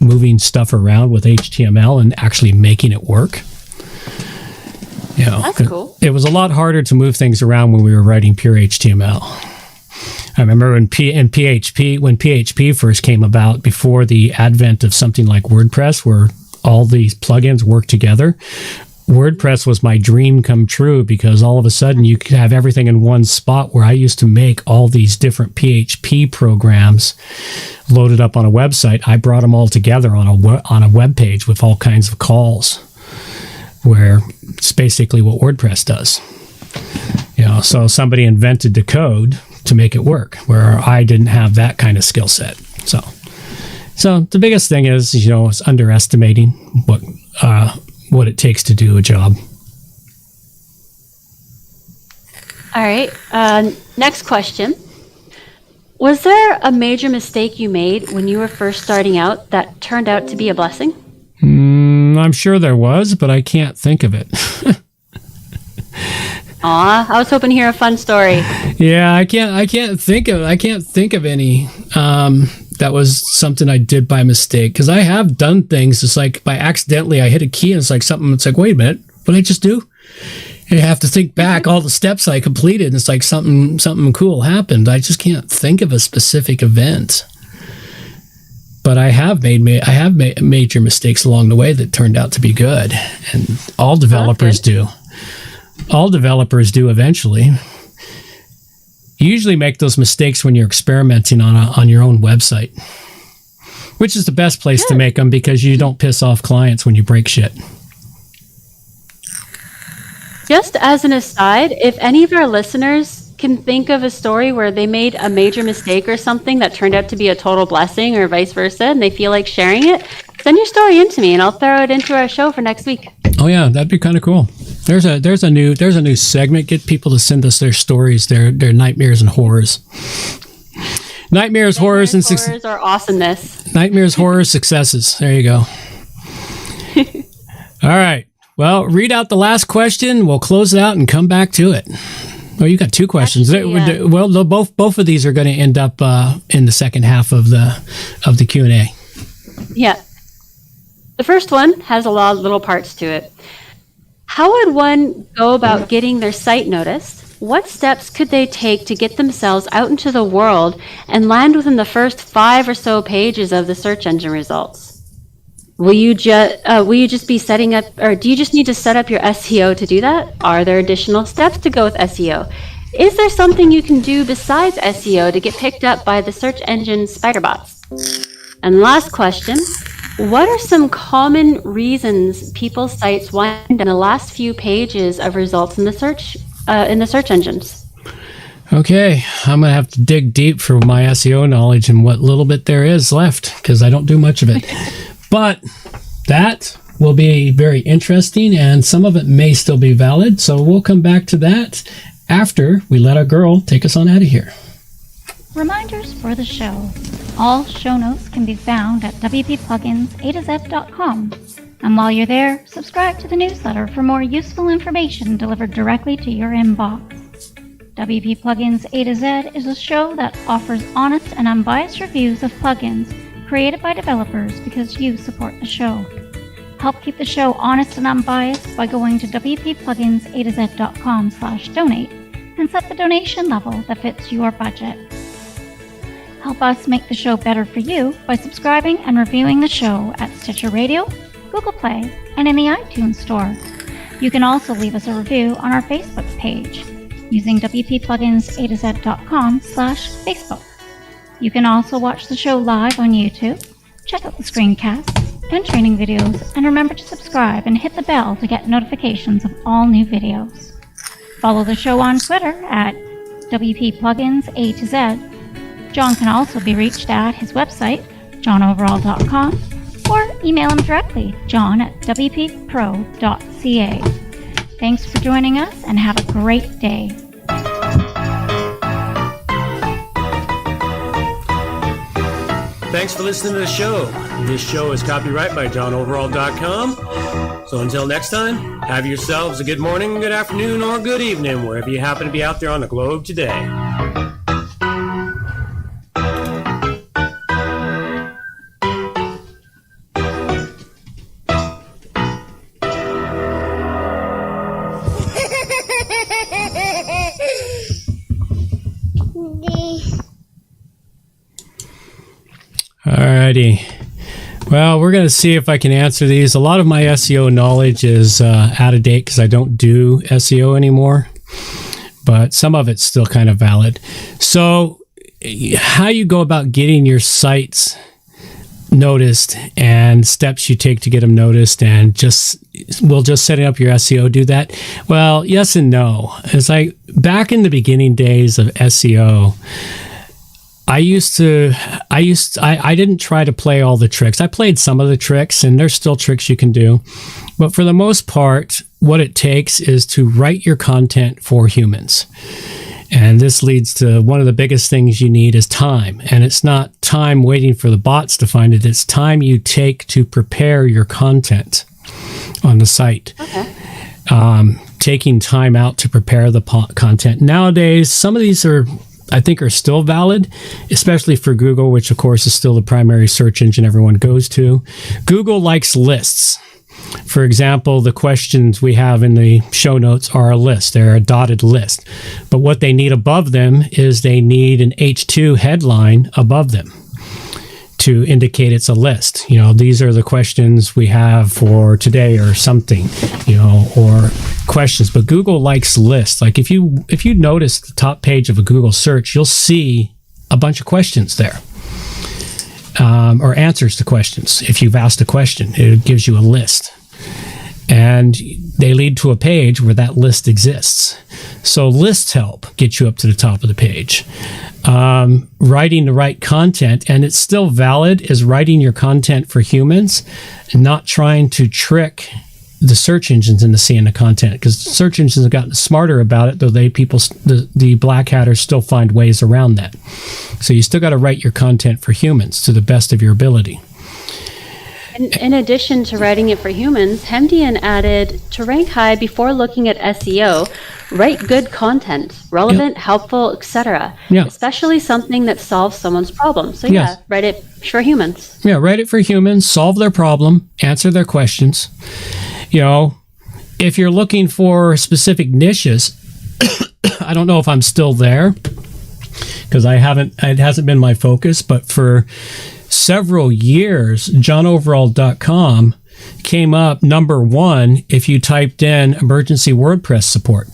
moving stuff around with HTML and actually making it work. That's cool. It was a lot harder to move things around when we were writing pure HTML. I remember when PHP first came about, before the advent of something like WordPress, where all these plugins work together. WordPress was my dream come true, because all of a sudden you could have everything in one spot, where I used to make all these different PHP programs loaded up on a website. I brought them all together on a web page with all kinds of calls, where it's basically what WordPress does. So somebody invented the code to make it work, where I didn't have that kind of skill set. So the biggest thing is, it's underestimating what it takes to do a job. All right. Next question. Was there a major mistake you made when you were first starting out that turned out to be a blessing? I'm sure there was, but I can't think of it. Aw, I was hoping to hear a fun story. Yeah, I can't think of any. That was something I did by mistake, because I have done things. It's like by accidentally I hit a key and it's like something. It's like, wait a minute, what did I just do? And you have to think back all the steps I completed. And it's like something cool happened. I just can't think of a specific event. But I have made major mistakes along the way that turned out to be good, and all developers do. All developers do eventually. You usually make those mistakes when you're experimenting on your own website, which is the best place to make them, because you don't piss off clients when you break shit. Just as an aside, if any of our listeners can think of a story where they made a major mistake or something that turned out to be a total blessing, or vice versa, and they feel like sharing it, send your story in to me and I'll throw it into our show for next week. Oh yeah, that'd be kind of cool. There's a new segment. Get people to send us their stories, their nightmares and horrors. Nightmares, horrors, and horrors or awesomeness. Nightmares, horrors, successes. There you go. All right. Well, read out the last question. We'll close it out and come back to it. Oh, you got two questions. Actually, well, both of these are going to end up in the second half of the Q&A. Yeah. The first one has a lot of little parts to it. How would one go about getting their site noticed? What steps could they take to get themselves out into the world and land within the first 5 or so pages of the search engine results? Will you just be setting up, or do you just need to set up your SEO to do that? Are there additional steps to go with SEO? Is there something you can do besides SEO to get picked up by the search engine spider bots? And last question, What are some common reasons people's sites wind in the last few pages of results in the search engines? Okay, I'm going to have to dig deep for my SEO knowledge and what little bit there is left, because I don't do much of it. But that will be very interesting, and some of it may still be valid. So we'll come back to that after we let our girl take us on out of here. Reminders for the show. All show notes can be found at wppluginsa2z.com. And while you're there, subscribe to the newsletter for more useful information delivered directly to your inbox. WP Plugins A to Z is a show that offers honest and unbiased reviews of plugins created by developers because you support the show. Help keep the show honest and unbiased by going to wppluginsa2z.com/donate and set the donation level that fits your budget. Help us make the show better for you by subscribing and reviewing the show at Stitcher Radio, Google Play, and in the iTunes Store. You can also leave us a review on our Facebook page using wppluginsa2z.com/Facebook. You can also watch the show live on YouTube, check out the screencasts and training videos, and remember to subscribe and hit the bell to get notifications of all new videos. Follow the show on Twitter at WPPluginsA2Z. John can also be reached at his website, johnoverall.com, or email him directly, john@wppro.ca. Thanks for joining us, and have a great day. Thanks for listening to the show. This show is copyright by johnoverall.com. So until next time, have yourselves a good morning, good afternoon, or good evening, wherever you happen to be out there on the globe today. Alrighty. Well, we're going to see if I can answer these. A lot of my SEO knowledge is out of date because I don't do SEO anymore, but some of it's still kind of valid. So how you go about getting your sites noticed and steps you take to get them noticed, and will just setting up your SEO do that? Well, yes and no. It's like back in the beginning days of SEO, I didn't try to play all the tricks. I played some of the tricks, and there's still tricks you can do. But for the most part, what it takes is to write your content for humans. And this leads to one of the biggest things you need is time. And it's not time waiting for the bots to find it. It's time you take to prepare your content on the site. Okay. Taking time out to prepare the content. Nowadays, some of these I think are still valid, especially for Google, which of course is still the primary search engine everyone goes to. Google likes lists. For example, the questions we have in the show notes are a list. They're a dotted list. But what they need above them is they need an H2 headline above them to indicate it's a list. These are the questions we have for today or something, or questions. But Google likes lists. Like if you notice the top page of a Google search, you'll see a bunch of questions there, or answers to questions. If you've asked a question, it gives you a list. And they lead to a page where that list exists. So lists help get you up to the top of the page. Writing the right content, and it's still valid, is writing your content for humans, and not trying to trick the search engines into seeing the content, because search engines have gotten smarter about it, though the black hatters still find ways around that. So you still got to write your content for humans to the best of your ability. In addition to writing it for humans, Hemdian added, to rank high before looking at SEO, write good content, relevant, helpful, etc. Yeah. Especially something that solves someone's problem. So Yes. write it for humans. Yeah, write it for humans, solve their problem, answer their questions. If you're looking for specific niches, I don't know if I'm still there because it hasn't been my focus, but for several years, johnoverall.com came up number one if you typed in emergency WordPress support.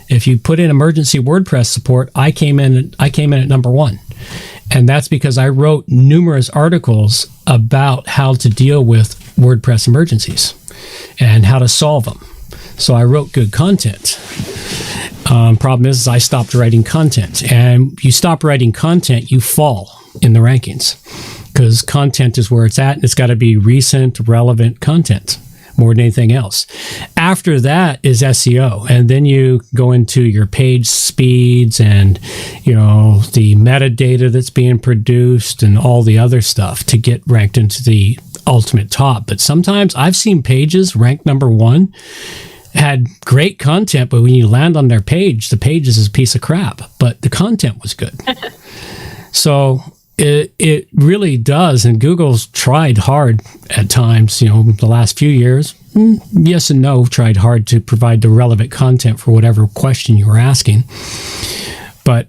If you put in emergency WordPress support, I came in at number one. And that's because I wrote numerous articles about how to deal with WordPress emergencies and how to solve them. So I wrote good content. Problem is I stopped writing content. And you stop writing content, you fall in the rankings because content is where it's at, and it's got to be recent, relevant content more than anything else. After that is SEO, and then you go into your page speeds and, you know, the metadata that's being produced and all the other stuff to get ranked into the ultimate top. But sometimes I've seen pages ranked number 1 had great content, but when you land on their page, the page is a piece of crap, but the content was good. So it really does, and Google's tried hard at times, you know, the last few years, yes and no, tried hard to provide the relevant content for whatever question you were asking. But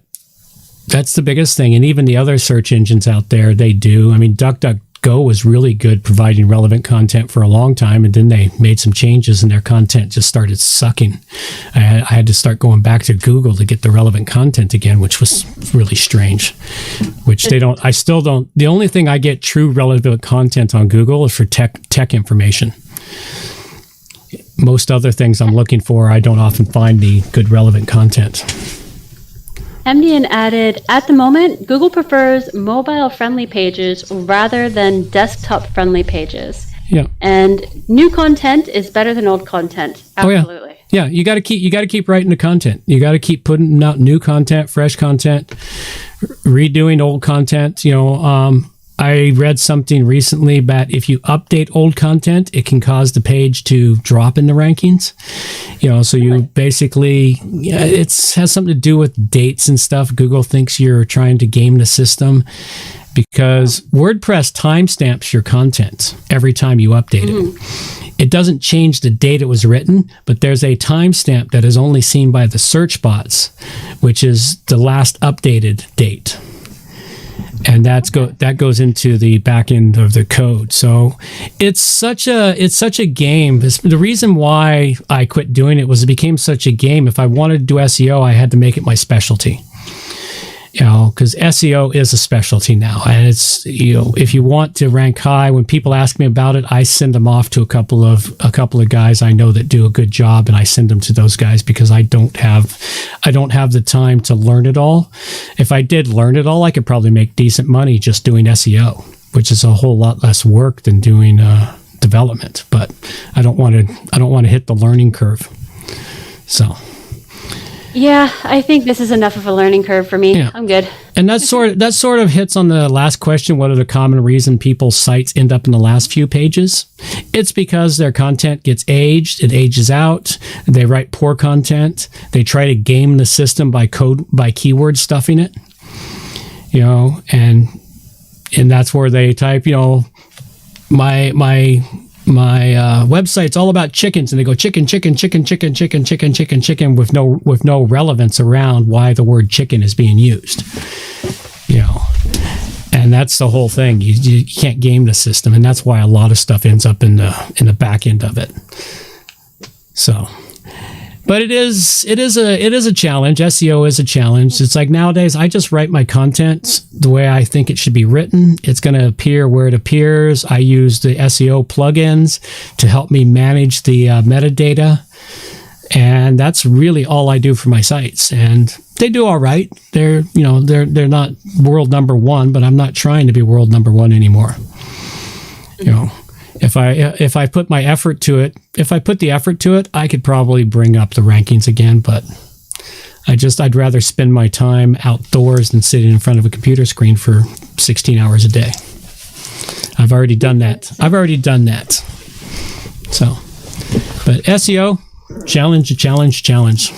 that's the biggest thing, and even the other search engines out there, they do. I mean, DuckDuckGo was really good providing relevant content for a long time, and then they made some changes and their content just started sucking. I had to start going back to Google to get the relevant content again, which was really strange, which they don't. I still don't. The only thing I get true relevant content on Google is for tech information. Most other things I'm looking for, I don't often find the good relevant content. MDN added, at the moment, Google prefers mobile-friendly pages rather than desktop-friendly pages. Yeah. And new content is better than old content. Absolutely. Oh, yeah. You got to keep writing the content. You got to keep putting out new content, fresh content, redoing old content. You know, I read something recently that if you update old content, it can cause the page to drop in the rankings. You know, so you basically, it has something to do with dates and stuff. Google thinks you're trying to game the system because WordPress timestamps your content every time you update it. It doesn't change the date it was written, but there's a timestamp that is only seen by the search bots, which is the last updated date. And that goes into the back end of the code. So it's such a game. The reason why I quit doing it was it became such a game. If I wanted to do SEO, I had to make it my specialty. You know, because SEO is a specialty now, and it's, you know, if you want to rank high, when people ask me about it, I send them off to a couple of guys I know that do a good job, and I send them to those guys because I don't have the time to learn it all. If I did learn it all, I could probably make decent money just doing SEO, which is a whole lot less work than doing development. But I don't want to hit the learning curve. So. Yeah, I think this is enough of a learning curve for me. Yeah. I'm good. And that sort of hits on the last question. What are the common reason people's sites end up in the last few pages? It's because their content gets aged. It ages out. They write poor content. They try to game the system by keyword stuffing it. You know, and that's where they type, you know, my website's all about chickens, and they go chicken with no relevance around why the word chicken is being used. You know, and that's the whole thing. You can't game the system, and that's why a lot of stuff ends up in the back end of it. So, but it is a challenge. SEO is a challenge. It's like nowadays I just write my content the way I think it should be written. It's going to appear where it appears. I use the SEO plugins to help me manage the metadata, and that's really all I do for my sites. And they do all right. They're not world number one, but I'm not trying to be world number one anymore. You know. If I put the effort to it, I could probably bring up the rankings again, but I'd rather spend my time outdoors than sitting in front of a computer screen for 16 hours a day. I've already done that. So, but SEO, challenge.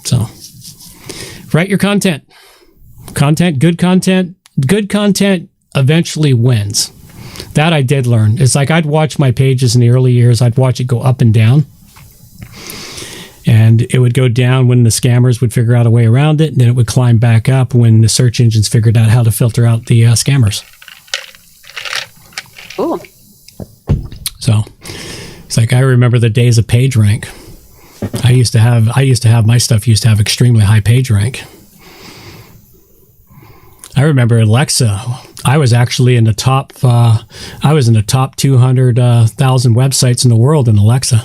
So, write your content. Good content eventually wins. That I did learn. It's like I'd watch my pages in the early years. I'd watch it go up and down. And it would go down when the scammers would figure out a way around it. And then it would climb back up when the search engines figured out how to filter out the scammers. Cool. So it's like I remember the days of PageRank. My stuff used to have extremely high PageRank. I remember Alexa. I was actually in the top. I was in the top 200,000 websites in the world in Alexa.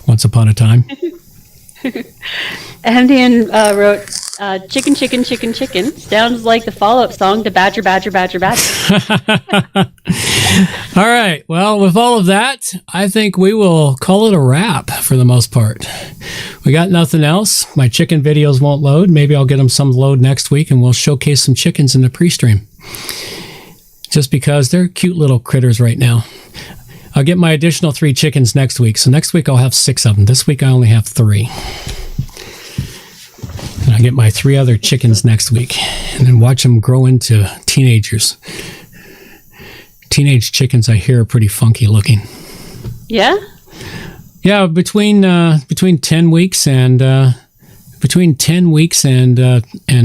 Once upon a time. Andean wrote, "Chicken, chicken, chicken, chicken." Sounds like the follow-up song to Badger, Badger, Badger, Badger. All right. Well, with all of that, I think we will call it a wrap for the most part. We got nothing else. My chicken videos won't load. Maybe I'll get them some load next week, and we'll showcase some chickens in the pre-stream. Just because they're cute little critters right now. I'll get my additional 3 chickens next week. So next week I'll have 6 of them. This week I only have 3. And I'll get my 3 other chickens next week. And then watch them grow into teenagers. Teenage chickens, I hear, are pretty funky looking. Yeah? Yeah, between 10 weeks and... Between 10 weeks and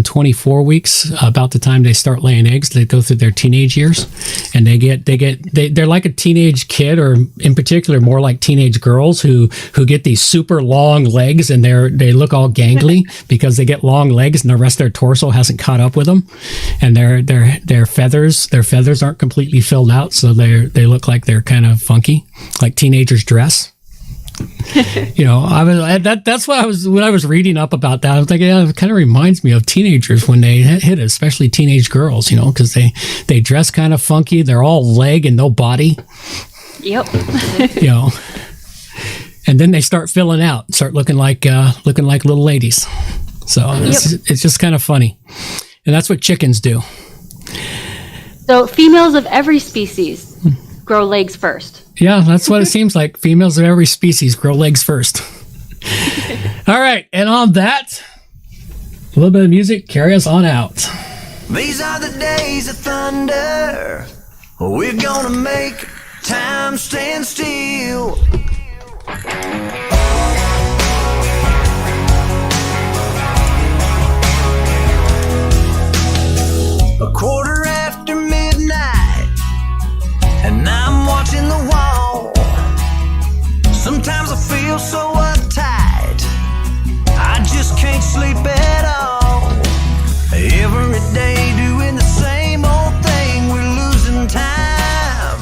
24 weeks, about the time they start laying eggs, they go through their teenage years, and they're like a teenage kid, or in particular more like teenage girls who get these super long legs, and they look all gangly because they get long legs and the rest of their torso hasn't caught up with them, and their feathers aren't completely filled out, so they look like they're kind of funky, like teenagers dress. You know, that's what when I was reading up about that, I was like, yeah, it kind of reminds me of teenagers when they hit it, especially teenage girls, you know, because they dress kind of funky. They're all leg and no body. Yep. You know, and then they start filling out, start looking like little ladies. So it's just kind of funny, and that's what chickens do. So females of every species grow legs first. Yeah, that's what it seems like. Females of every species grow legs first. All right, and on that, a little bit of music, carry us on out. These are the days of thunder. We're gonna make time stand still. A quarter after midnight, and I'm watching the wall. Sometimes I feel so uptight, I just can't sleep at all. Every day doing the same old thing, we're losing time.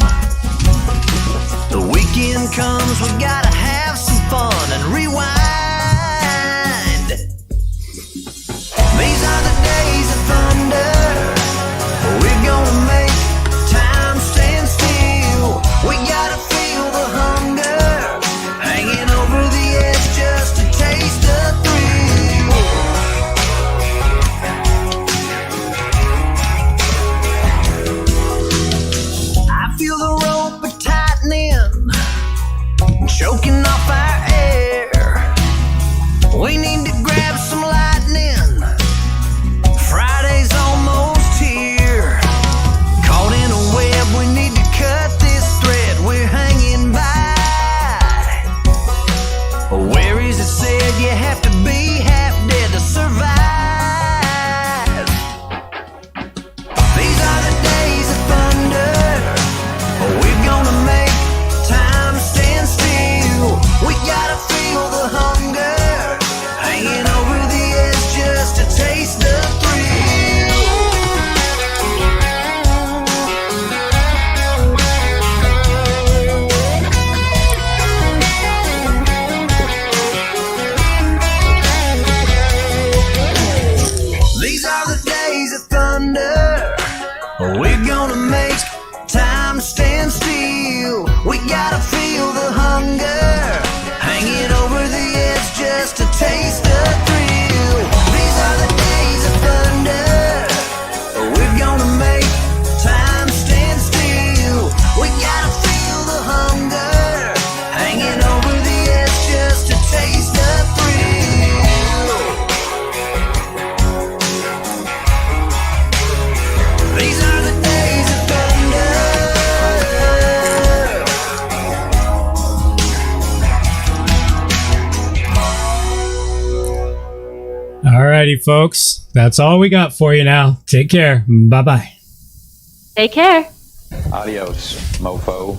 The weekend comes, we gotta have some fun and rewind. These are the days of thunder. We're gonna make time stand still. We gotta feel the hunger, hanging over the edge just to taste the thrill. I feel the rope tightening, choking off our air. We need to grab some lightning. Friday's almost here. Caught in a web, we need to cut this thread we're hanging by. Where is it said you have to be half dead to survive? These are the days of thunder. We're gonna make time stand still. We gotta feel the hunger, hanging over the edge just to taste the thrill. These are the days of thunder. We're gonna make time stand still. We gotta feel the hunger, hanging over the edge just to taste the thrill. These are the days of thunder. We're gonna make time stand still. We gotta feel the hunger, hanging over the edge just to taste the thrill. These are the days of thunder. Alrighty, folks. That's all we got for you now. Take care. Bye-bye. Take care. Adios, mofo.